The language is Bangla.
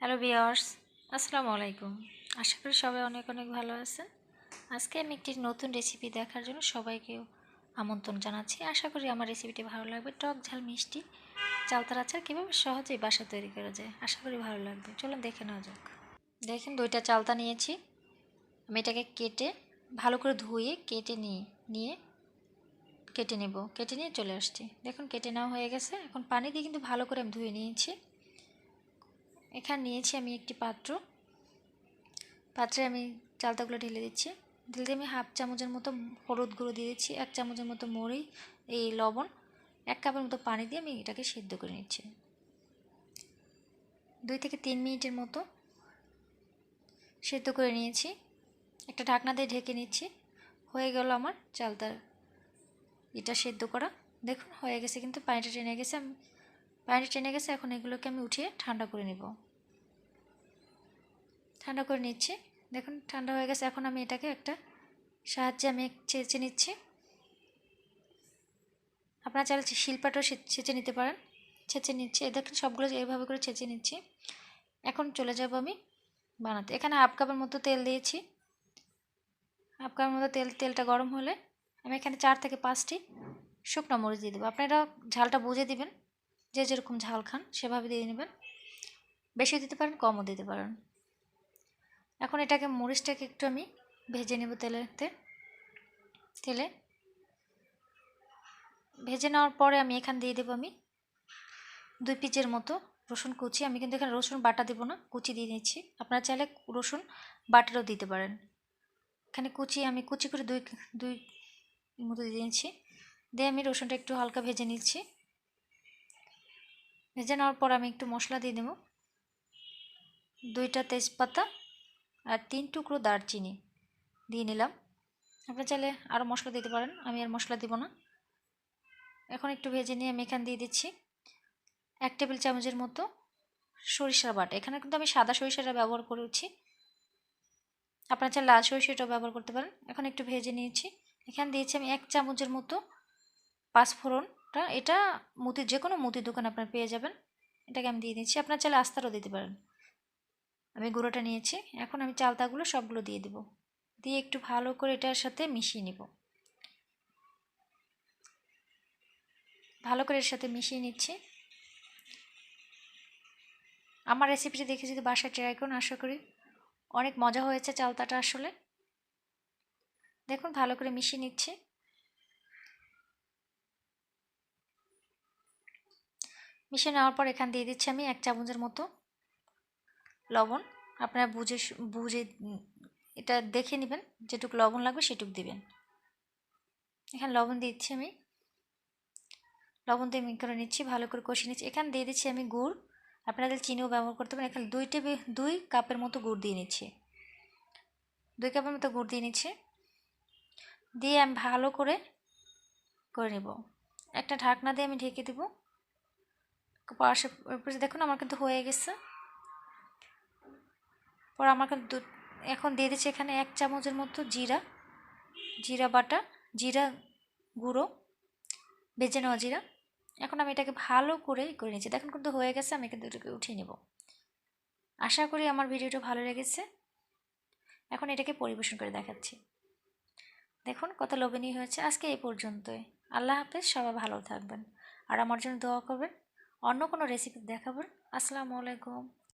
হ্যালো ভিউয়ার্স, আসসালামু আলাইকুম। আশা করি সবাই অনেক অনেক ভালো আছেন। আজকে আমি একটি নতুন রেসিপি দেখার জন্য সবাইকে আমন্ত্রণ জানাচ্ছি। আশা করি আমার রেসিপিটি ভালো লাগবে। টক ঝাল মিষ্টি চালতার আচার কীভাবে সহজেই বাসা তৈরি করা যায়, আশা করি ভালো লাগবে। চলুন দেখে নেওয়া যাক। দেখেন 2টা চালতা নিয়েছি। আমি এটাকে কেটে ভালো করে ধুয়ে নিয়ে কেটে নিয়ে চলে আসছি। দেখুন কেটে নেওয়া হয়ে গেছে। এখন পানি দিয়ে কিন্তু ভালো করে আমি ধুয়ে নিয়েছি। এখানে নিয়েছি আমি একটি পাত্রে আমি চালতাগুলো ঢেলে দিচ্ছি। ঢেলে আমি হাফ চামচের মতো হলুদ গুঁড়ো দিয়ে দিচ্ছি, 1 চামচের মতো লবণ, 1 কাপের মতো পানি দিয়ে আমি এটাকে সিদ্ধ করে নিচ্ছি। 2 থেকে 3 মিনিটের মতো সিদ্ধ করে নিয়েছি। একটা ঢাকনা দিয়ে ঢেকে নিচ্ছি। হয়ে গেল আমার চালতার এটা সিদ্ধ করা। দেখুন হয়ে গেছে, কিন্তু পানিটা টেনে গেছে। এখন এগুলোকে আমি উঠিয়ে ঠান্ডা করে নেব। ঠান্ডা করে নিচ্ছি। দেখুন ঠান্ডা হয়ে গেছে। এখন আমি এটাকে একটা সাহায্যে আমি ছেঁচে নিচ্ছি। আপনারা চাইলে শিলপাটাও ছেঁচে নিতে পারেন। ছেঁচে নিচ্ছি। দেখুন সবগুলো এইভাবে করে ছেঁচে নিচ্ছি। এখন চলে যাব আমি বানাতে। এখানে হাফ কাপের মতো তেল দিয়েছি। হাফ কাপের মতো তেলটা গরম হলে আমি এখানে 4 থেকে 5টি শুকনো মরিচ দিয়ে দেবো। আপনারা ঝালটা বুঝে দিবেন, যে যেরকম ঝাল খান সেভাবে দিয়ে নেবেন। বেশি দিতে পারেন, কমও দিতে পারেন। এখন মরিচটাকে একটু আমি ভেজে নেব তেলে ভেজে নেওয়ার পরে আমি এখানে দিয়ে দেবো আমি 2 পিচের মতো রসুন কুচি। আমি কিন্তু এখানে রসুন বাটা দেবো না, কুচি দিয়ে নিচ্ছি। আপনারা চাইলে রসুন বাটারও দিতে পারেন। এখানে আমি কুচি করে দুই মতো দিয়ে নিচ্ছি। দিয়ে আমি রসুনটা একটু হালকা ভেজে নিচ্ছি। ভেজে নেওয়ার পর আমি একটু মশলা দিয়ে দেবো। 2টা তেজপাতা আর 3 টুকরো দারচিনি দিয়ে নিলাম। আপনারা চাইলে আরও মশলা দিতে পারেন, আমি আর মশলা দিব না। এখন একটু ভেজে নিয়ে আমি এখানে দিয়ে দিচ্ছি 1 টেবিল চামচের মতো সরিষার বাটা। এখানে কিন্তু আমি সাদা সরিষাটা ব্যবহার করেছি, আপনারা চাইলে লাল সরিষাটাও ব্যবহার করতে পারেন। এখন একটু ভেজে নিয়েছি। এখানে দিয়েছি আমি 1 চামচের মতো পাঁচফোড়নটা। এটা যে কোনো মুদির দোকানে আপনারা পেয়ে যাবেন। এটাকে আমি দিয়ে দিচ্ছি। আপনারা চাইলে আস্তারও দিতে পারেন। আমি গুঁড়োটা নিয়েছি। এখন আমি চালতাগুলো সবগুলো দিয়ে দেব। দিয়ে একটু ভালো করে এটার সাথে মিশিয়ে নিব। ভালো করে এর সাথে মিশিয়ে নিচ্ছি। আমার রেসিপিটি দেখে যদি বাসায় ট্রাই করুন, আশা করি অনেক মজা হয়েছে চালতাটা। আসলে দেখুন ভালো করে মিশিয়ে নিচ্ছি। মিশিয়ে নেওয়ার পর এখানে দিয়ে দিচ্ছি আমি 1 চামচের মতো লবণ। আপনারা বুঝে এটা দেখে নেবেন, যেটুকু লবণ লাগবে সেটুকু দিবেন। এখানে লবণ দিচ্ছি আমি। লবণ দিয়ে মিক্স করে নিচ্ছি, ভালো করে কষিয়ে নিচ্ছি। এখানে দিয়ে দিচ্ছি আমি গুড়। আপনারা চিনিও ব্যবহার করতে পারেন। এখানে 2 কাপের মতো গুড় দিয়ে নিচ্ছি। 2 কাপের মতো গুড় দিয়ে নিচ্ছি। দিয়ে আমি ভালো করে নেব। একটা ঢাকনা দিয়ে আমি ঢেকে দেবো। দেখুন আমার কিন্তু হয়ে গেছে। পর আমার কিন্তু এখন দিয়ে দিচ্ছি এখানে 1 চামচের মতো জিরা বাটা, জিরা গুঁড়ো, ভেজে নেওয়া জিরা। এখন আমি এটাকে ভালো করে নিচ্ছি। দেখুন কিন্তু হয়ে গেছে। আমি কিন্তু এটাকে উঠিয়ে নেব। আশা করি আমার ভিডিওটা ভালো লেগেছে। এখন এটাকে পরিবেশন করে দেখাচ্ছি। দেখুন কত লোভনীয় হয়েছে। আজকে এই পর্যন্তই। আল্লাহ হাফেজ। সবাই ভালো থাকবেন আর আমার জন্য দোয়া করবেন। অন্য কোনো রেসিপি দেখাবেন। আসসালামু আলাইকুম।